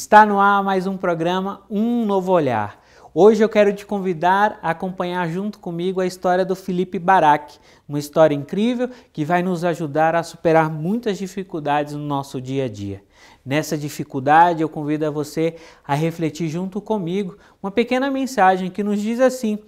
Está no ar mais um programa, Um Novo Olhar. Hoje eu quero te convidar a acompanhar junto comigo a história do Felipe Barak, uma história incrível que vai nos ajudar a superar muitas dificuldades no nosso dia a dia. Nessa dificuldade eu convido a você a refletir junto comigo uma pequena mensagem que nos diz assim: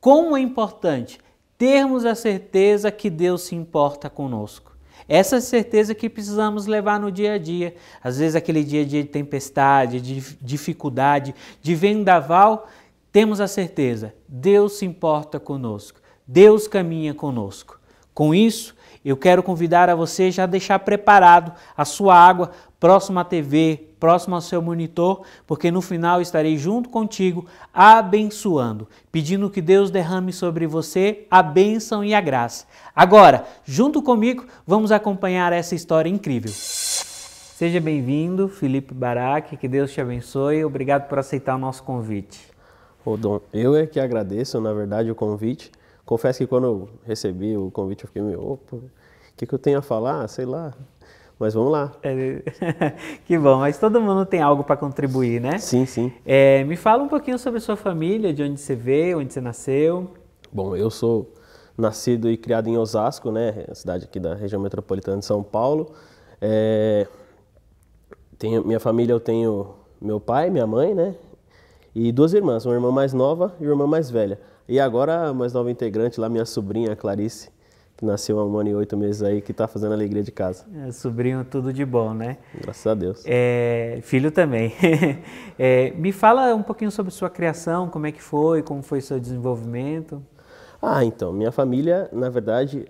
como é importante termos a certeza que Deus se importa conosco. Essa certeza que precisamos levar no dia a dia. Às vezes aquele dia a dia de tempestade, de dificuldade, de vendaval, temos a certeza, Deus se importa conosco, Deus caminha conosco. Com isso, eu quero convidar a você já deixar preparado a sua água próximo à TV, próximo ao seu monitor, porque no final estarei junto contigo abençoando, pedindo que Deus derrame sobre você a bênção e a graça. Agora, junto comigo, vamos acompanhar essa história incrível. Seja bem-vindo, Felipe Barak, que Deus te abençoe. Obrigado por aceitar o nosso convite. Ô Dom, eu é que agradeço, na verdade, o convite. Confesso que quando eu recebi o convite, eu fiquei meio, opa, o que eu tenho a falar? Sei lá. Mas vamos lá. Que bom, mas todo mundo tem algo para contribuir, né? Sim, sim. Me fala um pouquinho sobre a sua família, de onde você veio, onde você nasceu. Bom, eu sou nascido e criado em Osasco, né? A cidade aqui da região metropolitana de São Paulo. Minha família, eu tenho meu pai, minha mãe, né? E duas irmãs, uma irmã mais nova e uma irmã mais velha. E agora a mais nova integrante lá, minha sobrinha, a Clarice, que nasceu há 1 ano e 8 meses aí, que está fazendo a alegria de casa. Sobrinho, tudo de bom, né? Graças a Deus. Filho também. Me fala um pouquinho sobre sua criação, como é que foi, como foi seu desenvolvimento. Então, minha família, na verdade,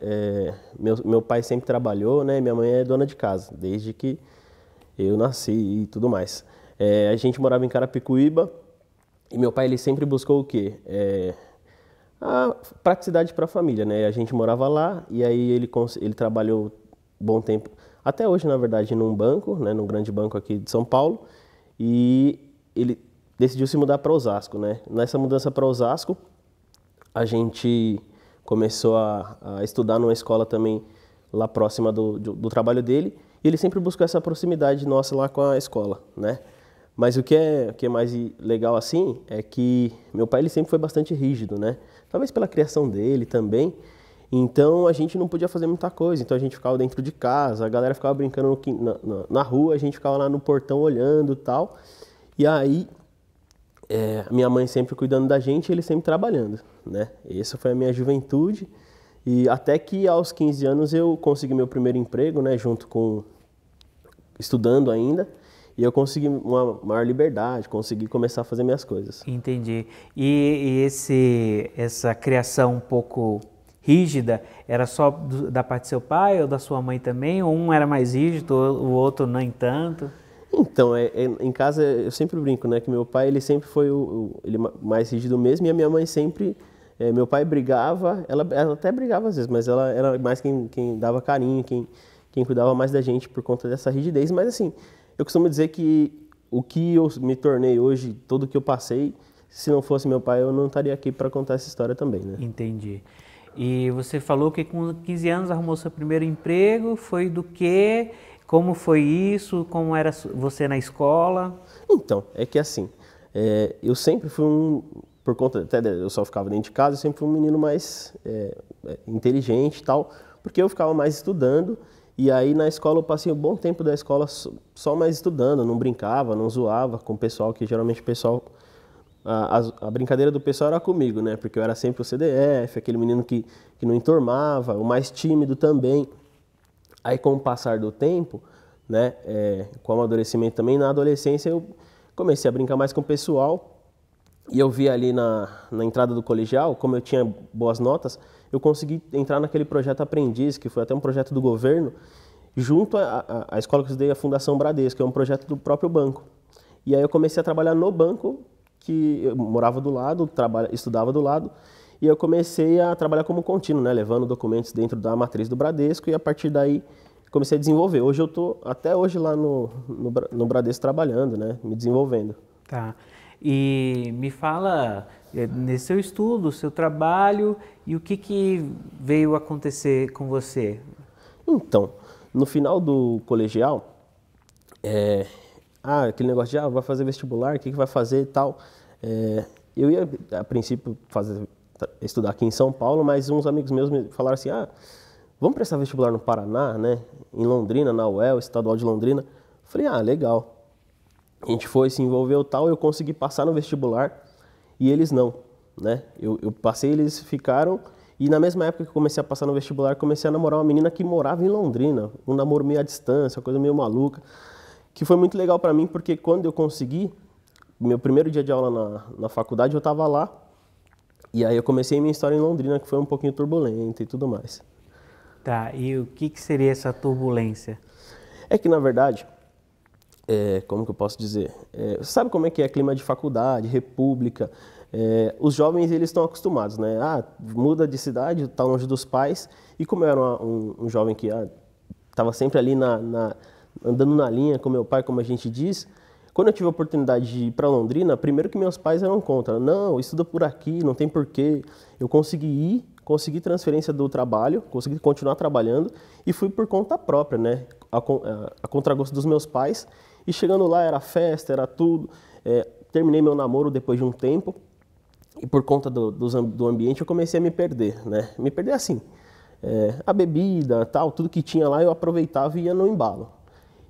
meu pai sempre trabalhou, né? Minha mãe é dona de casa, desde que eu nasci e tudo mais. A gente morava em Carapicuíba e meu pai ele sempre buscou o quê? A praticidade para a família, né? A gente morava lá e aí ele trabalhou bom tempo, até hoje, na verdade, num banco, né? Num grande banco aqui de São Paulo, e ele decidiu se mudar para Osasco, né? Nessa mudança para Osasco, a gente começou a estudar numa escola também lá próxima do trabalho dele, e ele sempre buscou essa proximidade nossa lá com a escola, né? Mas o que é mais legal assim é que meu pai ele sempre foi bastante rígido, né? Talvez pela criação dele também. Então a gente não podia fazer muita coisa, então a gente ficava dentro de casa, a galera ficava brincando na rua, a gente ficava lá no portão olhando e tal. E aí minha mãe sempre cuidando da gente e ele sempre trabalhando, né? Essa foi a minha juventude. E até que aos 15 anos eu consegui meu primeiro emprego, né? Estudando ainda. E eu consegui uma maior liberdade, consegui começar a fazer minhas coisas. Entendi. E essa criação um pouco rígida, era só da parte do seu pai ou da sua mãe também? Ou um era mais rígido, o outro nem tanto? Então, em casa eu sempre brinco, né? Que meu pai ele sempre foi ele mais rígido mesmo e a minha mãe sempre... meu pai brigava, ela até brigava às vezes, mas ela era mais quem dava carinho, quem cuidava mais da gente por conta dessa rigidez. Mas assim... Eu costumo dizer que o que eu me tornei hoje, tudo que eu passei, se não fosse meu pai, eu não estaria aqui para contar essa história também, né? Entendi. E você falou que com 15 anos arrumou seu primeiro emprego, foi do quê? Como foi isso? Como era você na escola? Então, é que assim, eu sempre fui por conta, até eu só ficava dentro de casa, eu sempre fui um menino mais inteligente e tal, porque eu ficava mais estudando. E aí na escola eu passei um bom tempo da escola só mais estudando, não brincava, não zoava com o pessoal, que geralmente o pessoal, a brincadeira do pessoal era comigo, né? Porque eu era sempre o CDF, aquele menino que não enturmava, o mais tímido também. Aí com o passar do tempo, né, com o amadurecimento também, na adolescência eu comecei a brincar mais com o pessoal. E eu vi ali na entrada do colegial, como eu tinha boas notas, eu consegui entrar naquele projeto Aprendiz, que foi até um projeto do governo, junto à escola que eu estudei, a Fundação Bradesco, que é um projeto do próprio banco. E aí eu comecei a trabalhar no banco, que eu morava do lado, estudava do lado, e eu comecei a trabalhar como contínuo, né, levando documentos dentro da matriz do Bradesco, e a partir daí comecei a desenvolver. Hoje eu estou até hoje lá no Bradesco trabalhando, né, me desenvolvendo. Tá. E me fala nesse seu estudo, seu trabalho e o que veio acontecer com você? Então, no final do colegial, aquele negócio de, vai fazer vestibular, o que vai fazer e tal. Eu ia, a princípio, estudar aqui em São Paulo, mas uns amigos meus me falaram assim, vamos prestar vestibular no Paraná, né? Em Londrina, na UEL, Estadual de Londrina. Eu falei, legal. A gente foi, se envolveu tal, eu consegui passar no vestibular e eles não, né? Eu passei, eles ficaram, e na mesma época que eu comecei a passar no vestibular, comecei a namorar uma menina que morava em Londrina, um namoro meio à distância, uma coisa meio maluca, que foi muito legal pra mim, porque quando eu consegui, meu primeiro dia de aula na faculdade, eu tava lá, e aí eu comecei minha história em Londrina, que foi um pouquinho turbulenta e tudo mais. Tá, e o que seria essa turbulência? É que, na verdade, como que eu posso dizer? Sabe como é que é clima de faculdade, república? Os jovens, eles estão acostumados, né? Muda de cidade, está longe dos pais. E como eu era um jovem que estava sempre ali andando na linha com meu pai, como a gente diz, quando eu tive a oportunidade de ir para Londrina, primeiro que meus pais eram contra. Não, estuda por aqui, não tem porquê. Eu consegui transferência do trabalho, consegui continuar trabalhando e fui por conta própria, né? A contragosto dos meus pais. E chegando lá era festa, era tudo. Terminei meu namoro depois de um tempo e por conta do ambiente eu comecei a me perder, né? Me perder assim, a bebida, tal, tudo que tinha lá eu aproveitava e ia no embalo.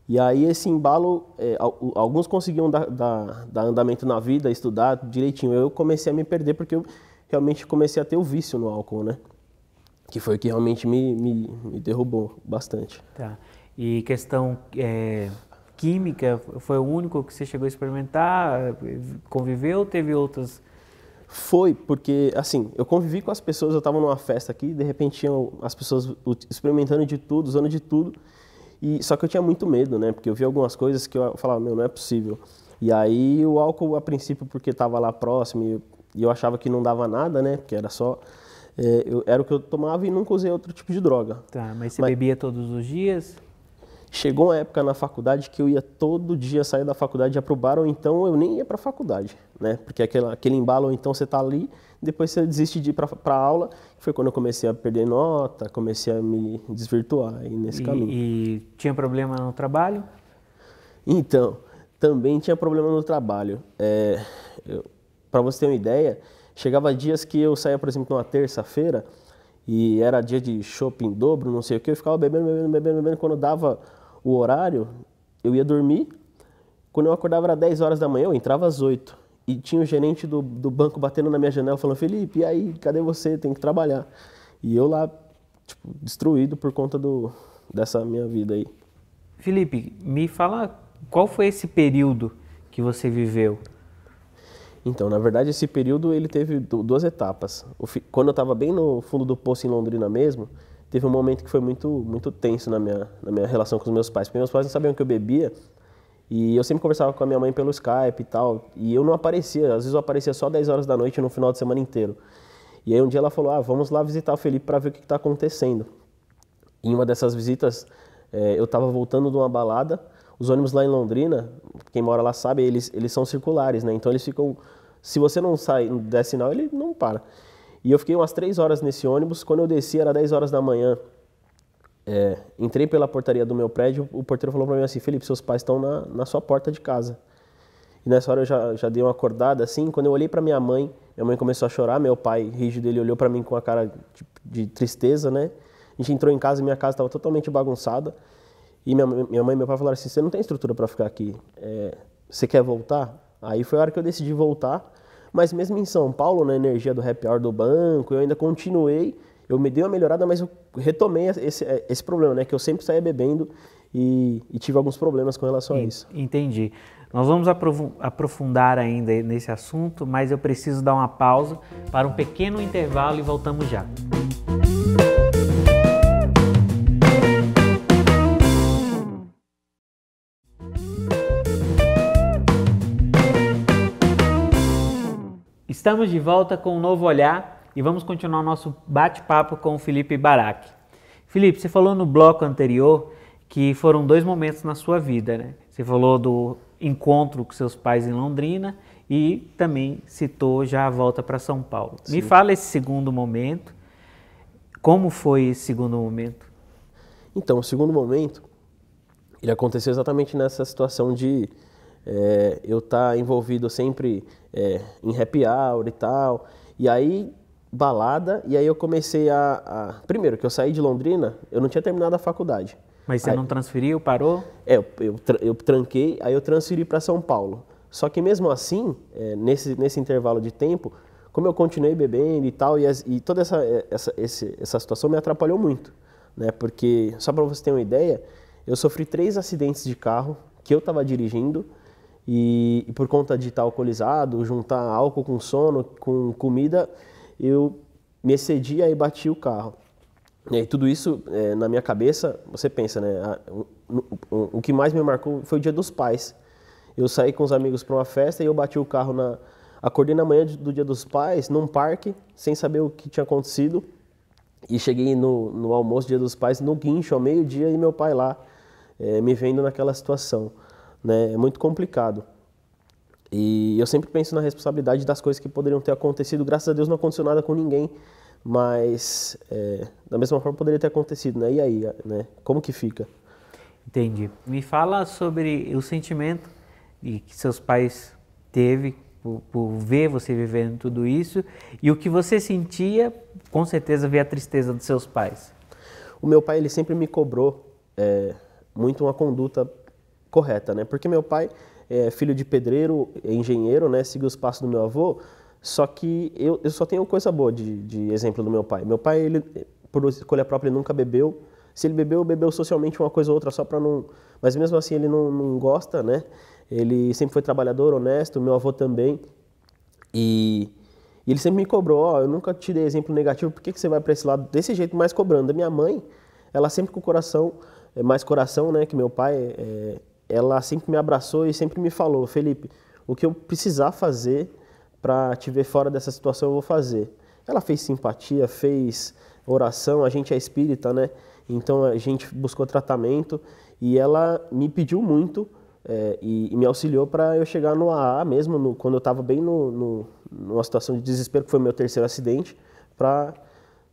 E aí esse embalo, alguns conseguiam dar andamento na vida, estudar direitinho. Eu comecei a me perder porque eu realmente comecei a ter o vício no álcool, né? Que foi o que realmente me derrubou bastante. Tá. E questão química, foi o único que você chegou a experimentar? Conviveu ou teve outras? Foi, porque, assim, eu convivi com as pessoas, eu estava numa festa aqui, de repente tinham as pessoas experimentando de tudo, usando de tudo, só que eu tinha muito medo, né? Porque eu vi algumas coisas que eu falava, não é possível. E aí o álcool, a princípio, porque estava lá próximo e eu achava que não dava nada, né? Porque era só... era o que eu tomava e nunca usei outro tipo de droga. Tá, mas você bebia todos os dias? Chegou uma época na faculdade que eu ia todo dia sair da faculdade e ia pro bar, ou então eu nem ia pra faculdade, né? Porque aquele embalo, ou então você tá ali, depois você desiste de ir pra aula. Foi quando eu comecei a perder nota, comecei a me desvirtuar aí nesse caminho. E tinha problema no trabalho? Então, também tinha problema no trabalho. Para você ter uma ideia, chegava dias que eu saía, por exemplo, numa terça-feira, e era dia de chopp em dobro, não sei o que, eu ficava bebendo, quando dava o horário, eu ia dormir, quando eu acordava era 10 horas da manhã, eu entrava às 8, e tinha o gerente do banco batendo na minha janela, falando, Felipe, e aí, cadê você? Tem que trabalhar. E eu lá, tipo, destruído por conta dessa minha vida aí. Felipe, me fala, qual foi esse período que você viveu? Então, na verdade, esse período ele teve duas etapas. Quando eu estava bem no fundo do poço em Londrina mesmo, teve um momento que foi muito, muito tenso na minha relação com os meus pais. Porque meus pais não sabiam que eu bebia e eu sempre conversava com a minha mãe pelo Skype e tal. E eu não aparecia, às vezes eu aparecia só 10 horas da noite no final de semana inteiro. E aí um dia ela falou, vamos lá visitar o Felipe para ver o que está acontecendo. E em uma dessas visitas, eu estava voltando de uma balada. Os ônibus lá em Londrina, quem mora lá sabe, eles são circulares, né? Então eles ficam... Se você não sai, não der sinal, ele não para. E eu fiquei umas 3 horas nesse ônibus. Quando eu desci, era 10 horas da manhã. Entrei pela portaria do meu prédio, o porteiro falou para mim assim, Felipe, seus pais estão na sua porta de casa. E nessa hora eu já dei uma acordada, assim. Quando eu olhei para minha mãe começou a chorar. Meu pai, rígido, ele olhou para mim com a cara de tristeza, né? A gente entrou em casa e minha casa estava totalmente bagunçada. E minha mãe e meu pai falaram assim, você não tem estrutura para ficar aqui, você quer voltar? Aí foi a hora que eu decidi voltar, mas mesmo em São Paulo, na energia do happy hour do banco, eu ainda continuei, eu me dei uma melhorada, mas eu retomei esse problema, né, que eu sempre saía bebendo e tive alguns problemas com relação a isso. Entendi. Nós vamos aprofundar ainda nesse assunto, mas eu preciso dar uma pausa para um pequeno intervalo e voltamos já. Estamos de volta com um novo olhar e vamos continuar o nosso bate-papo com o Felipe Barack. Felipe, você falou no bloco anterior que foram 2 momentos na sua vida, né? Você falou do encontro com seus pais em Londrina e também citou já a volta para São Paulo. Sim. Me fala esse segundo momento, como foi esse segundo momento? Então, o segundo momento, ele aconteceu exatamente nessa situação de eu estar envolvido sempre em happy hour e tal. E aí, balada, e aí eu comecei Primeiro, que eu saí de Londrina, eu não tinha terminado a faculdade. Mas você não transferiu, parou? Eu tranquei, aí eu transferi para São Paulo. Só que mesmo assim, nesse intervalo de tempo, como eu continuei bebendo e tal, e toda essa situação me atrapalhou muito, né? Porque, só para você ter uma ideia, eu sofri 3 acidentes de carro que eu estava dirigindo e por conta de estar alcoolizado, juntar álcool com sono, com comida, eu me excedi e bati o carro. E aí, tudo isso na minha cabeça, você pensa, né? O que mais me marcou foi o Dia dos Pais. Eu saí com os amigos para uma festa e eu bati o carro Acordei na manhã do Dia dos Pais, num parque, sem saber o que tinha acontecido. E cheguei no almoço Dia dos Pais, no guincho, ao meio-dia, e meu pai lá, me vendo naquela situação, né? É muito complicado. E eu sempre penso na responsabilidade das coisas que poderiam ter acontecido. Graças a Deus não aconteceu nada com ninguém, mas da mesma forma poderia ter acontecido, né? E aí, né? Como que fica? Entendi. Me fala sobre o sentimento que seus pais teve por ver você vivendo tudo isso e o que você sentia, com certeza, ver a tristeza dos seus pais. O meu pai, ele sempre me cobrou muito uma conduta correta, né? Porque meu pai é filho de pedreiro, é engenheiro, né? Seguiu os passos do meu avô, só que eu só tenho coisa boa de exemplo do meu pai. Meu pai, ele, por escolha própria, ele nunca bebeu. Se ele bebeu socialmente uma coisa ou outra só para não... Mas mesmo assim ele não gosta, né? Ele sempre foi trabalhador, honesto, meu avô também. E ele sempre me cobrou, eu nunca te dei exemplo negativo, por que você vai para esse lado desse jeito, mais cobrando? A minha mãe, ela sempre com o coração, mais coração, né, que meu pai, ela sempre me abraçou e sempre me falou, Felipe, o que eu precisar fazer para te ver fora dessa situação eu vou fazer. Ela fez simpatia, fez oração, a gente é espírita, né? Então a gente buscou tratamento e ela me pediu muito e me auxiliou para eu chegar no AA mesmo, quando eu estava bem numa situação de desespero, que foi meu 3º acidente, para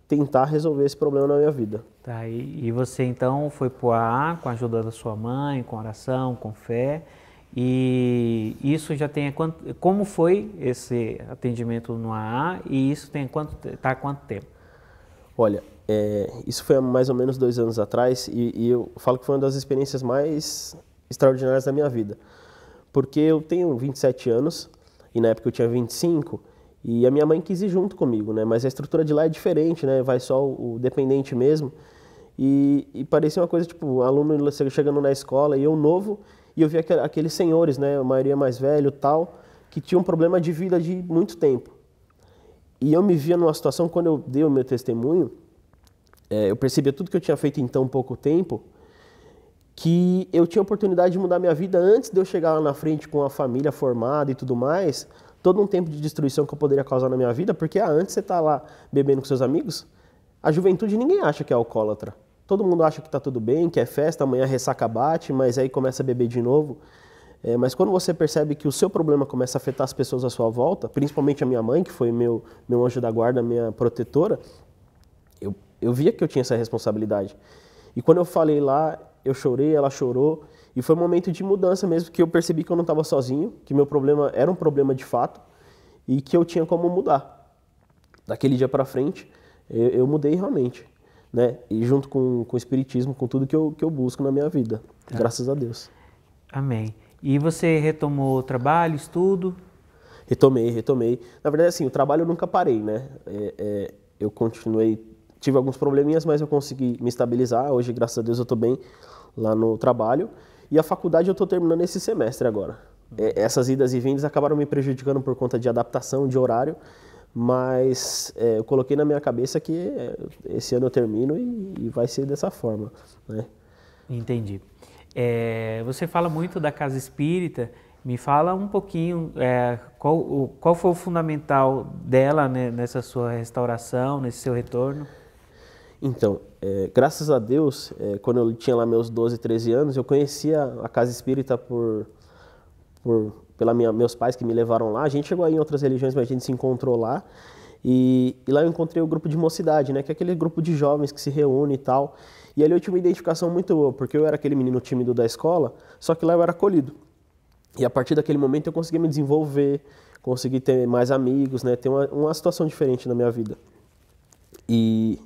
tentar resolver esse problema na minha vida. Tá, e você então foi para o AA com a ajuda da sua mãe, com oração, com fé, e isso já tem como foi esse atendimento no AA e isso está há quanto tempo? Olha, isso foi há mais ou menos 2 anos atrás e eu falo que foi uma das experiências mais extraordinárias da minha vida. Porque eu tenho 27 anos e na época eu tinha 25 e a minha mãe quis ir junto comigo, né? Mas a estrutura de lá é diferente, né? Vai só o dependente mesmo. E parecia uma coisa tipo, aluno chegando na escola e eu novo e eu vi aqueles senhores, né? A maioria mais velho tal, que tinham um problema de vida de muito tempo. E eu me via numa situação, quando eu dei o meu testemunho, eu percebia tudo que eu tinha feito em tão pouco tempo, que eu tinha a oportunidade de mudar minha vida antes de eu chegar lá na frente com a família formada e tudo mais, todo um tempo de destruição que eu poderia causar na minha vida, porque antes você tá lá bebendo com seus amigos, a juventude ninguém acha que é alcoólatra. Todo mundo acha que tá tudo bem, que é festa, amanhã a ressaca bate, mas aí começa a beber de novo. Mas quando você percebe que o seu problema começa a afetar as pessoas à sua volta, principalmente a minha mãe, que foi meu anjo da guarda, minha protetora, eu via que eu tinha essa responsabilidade. E quando eu falei lá, eu chorei, ela chorou, e foi um momento de mudança mesmo, que eu percebi que eu não estava sozinho, que meu problema era um problema de fato, e que eu tinha como mudar. Daquele dia para frente, eu mudei realmente, né? E junto com o espiritismo, com tudo que eu busco na minha vida, graças a Deus. Amém. E você retomou o trabalho, estudo? Retomei. Na verdade, assim, o trabalho eu nunca parei, né? Eu continuei, tive alguns probleminhas, mas eu consegui me estabilizar. Hoje, graças a Deus, eu estou bem lá no trabalho. E a faculdade eu estou terminando esse semestre agora. Essas idas e vindas acabaram me prejudicando por conta de adaptação, de horário, mas eu coloquei na minha cabeça que esse ano eu termino e vai ser dessa forma, né? Entendi. Você fala muito da casa espírita, me fala um pouquinho qual foi o fundamental dela, né, nessa sua restauração, nesse seu retorno? Então, graças a Deus, quando eu tinha lá meus 12, 13 anos, eu conhecia a casa espírita meus pais que me levaram lá. A gente chegou aí em outras religiões, mas a gente se encontrou lá. E lá eu encontrei o grupo de mocidade, né, que é aquele grupo de jovens que se reúne e tal. E ali eu tive uma identificação muito boa, porque eu era aquele menino tímido da escola, só que lá eu era acolhido. E a partir daquele momento eu consegui me desenvolver, consegui ter mais amigos, né? Ter uma situação diferente na minha vida. E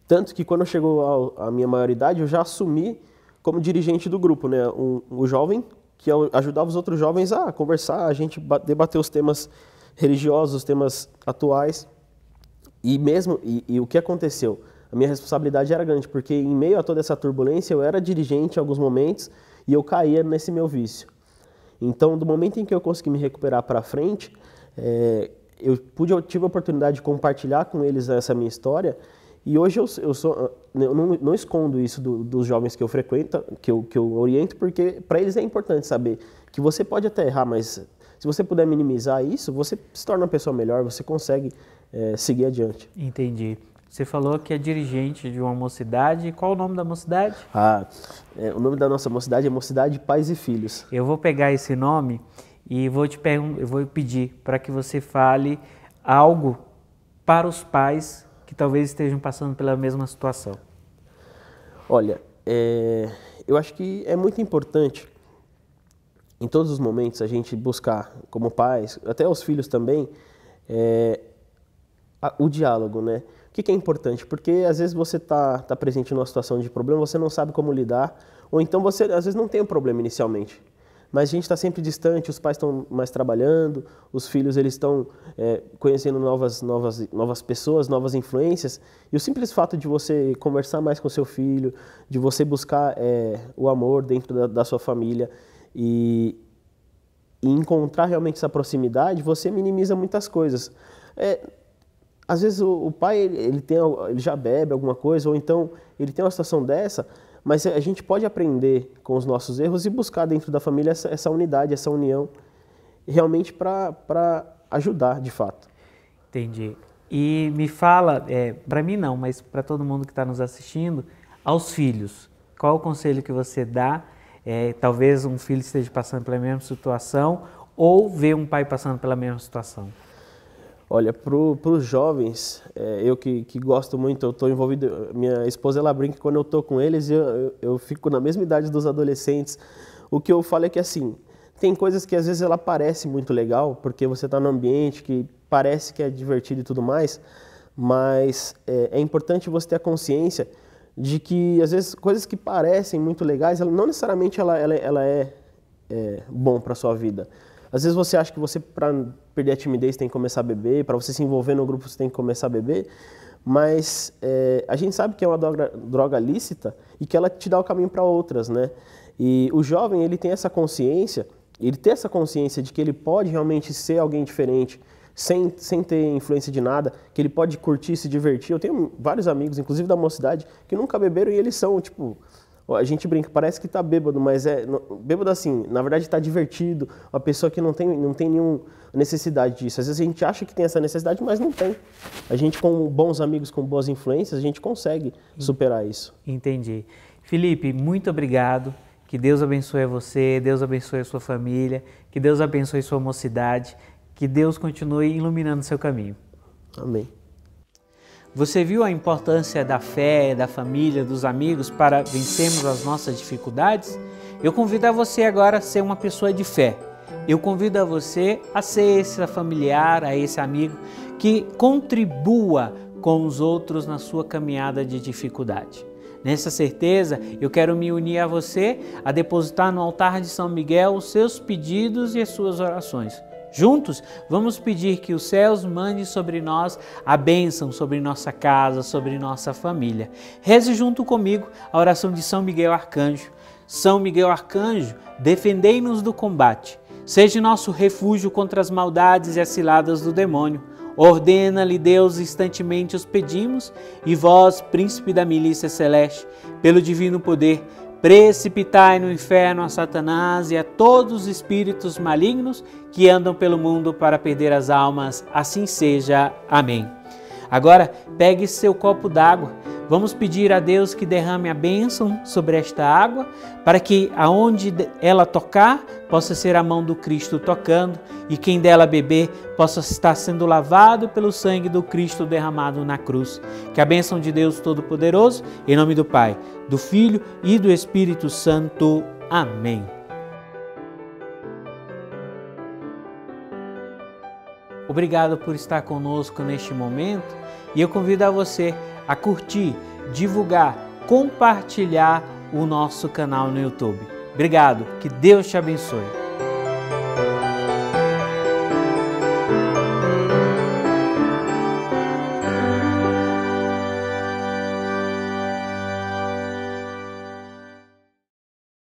tanto que quando chegou a minha maioridade, eu já assumi como dirigente do grupo, né? O jovem que ajudava os outros jovens a conversar, a gente debater os temas religiosos, os temas atuais. E o que aconteceu? A minha responsabilidade era grande, porque em meio a toda essa turbulência, eu era dirigente em alguns momentos e eu caía nesse meu vício. Então, do momento em que eu consegui me recuperar para frente, eu tive a oportunidade de compartilhar com eles essa minha história, e hoje eu não escondo isso dos jovens que eu frequento, que eu oriento, porque para eles é importante saber que você pode até errar, mas se você puder minimizar isso, você se torna uma pessoa melhor, você consegue seguir adiante. Entendi. Você falou que é dirigente de uma mocidade. Qual o nome da mocidade? O nome da nossa mocidade é Mocidade Pais e Filhos. Eu vou pegar esse nome e eu vou pedir para que você fale algo para os pais que talvez estejam passando pela mesma situação. Olha, eu acho que é muito importante, em todos os momentos, a gente buscar, como pais, até os filhos também, o diálogo, né? O que é importante? Porque às vezes você está presente numa situação de problema, você não sabe como lidar, ou então você às vezes não tem um problema inicialmente, mas a gente está sempre distante, os pais estão mais trabalhando, os filhos eles estão conhecendo novas pessoas, novas influências, e o simples fato de você conversar mais com seu filho, de você buscar o amor dentro da sua família e encontrar realmente essa proximidade, você minimiza muitas coisas. Às vezes o pai ele já bebe alguma coisa, ou então ele tem uma situação dessa, mas a gente pode aprender com os nossos erros e buscar dentro da família essa unidade, essa união, realmente para ajudar de fato. Entendi. E me fala, para mim não, mas para todo mundo que está nos assistindo, aos filhos, qual o conselho que você dá? Talvez um filho esteja passando pela mesma situação ou vê um pai passando pela mesma situação. Olha, para os jovens, eu que gosto muito, eu estou envolvido, minha esposa ela brinca que quando eu estou com eles, eu fico na mesma idade dos adolescentes. O que eu falo é que assim, tem coisas que às vezes ela parece muito legal, porque você está num ambiente que parece que é divertido e tudo mais, mas é importante você ter a consciência de que às vezes coisas que parecem muito legais, não necessariamente ela é bom para a sua vida. Às vezes você acha que você, para perder a timidez, tem que começar a beber, para você se envolver no grupo, você tem que começar a beber, mas a gente sabe que é uma droga lícita e que ela te dá o caminho para outras, né? E o jovem, ele tem essa consciência de que ele pode realmente ser alguém diferente, sem ter influência de nada, que ele pode curtir, se divertir. Eu tenho vários amigos, inclusive da mocidade, que nunca beberam e eles são, tipo... A gente brinca, parece que está bêbado, mas bêbado assim, na verdade está divertido, uma pessoa que não tem nenhuma necessidade disso. Às vezes a gente acha que tem essa necessidade, mas não tem. A gente com bons amigos, com boas influências, a gente consegue superar isso. Entendi. Felipe, muito obrigado. Que Deus abençoe você, Deus abençoe a sua família, que Deus abençoe a sua mocidade, que Deus continue iluminando o seu caminho. Amém. Você viu a importância da fé, da família, dos amigos para vencermos as nossas dificuldades? Eu convido a você agora a ser uma pessoa de fé. Eu convido a você a ser esse familiar, a esse amigo que contribua com os outros na sua caminhada de dificuldade. Nessa certeza, eu quero me unir a você a depositar no altar de São Miguel os seus pedidos e as suas orações. Juntos, vamos pedir que os céus mandem sobre nós a bênção sobre nossa casa, sobre nossa família. Reze junto comigo a oração de São Miguel Arcanjo. São Miguel Arcanjo, defendei-nos do combate. Seja nosso refúgio contra as maldades e as ciladas do demônio. Ordena-lhe Deus, instantemente os pedimos, e vós, príncipe da milícia celeste, pelo divino poder, precipitai no inferno a Satanás e a todos os espíritos malignos que andam pelo mundo para perder as almas. Assim seja. Amém. Agora, pegue seu copo d'água. Vamos pedir a Deus que derrame a bênção sobre esta água, para que aonde ela tocar, possa ser a mão do Cristo tocando, e quem dela beber possa estar sendo lavado pelo sangue do Cristo derramado na cruz. Que a bênção de Deus Todo-Poderoso, em nome do Pai, do Filho e do Espírito Santo. Amém. Obrigado por estar conosco neste momento e eu convido a você a curtir, divulgar, compartilhar o nosso canal no YouTube. Obrigado, que Deus te abençoe.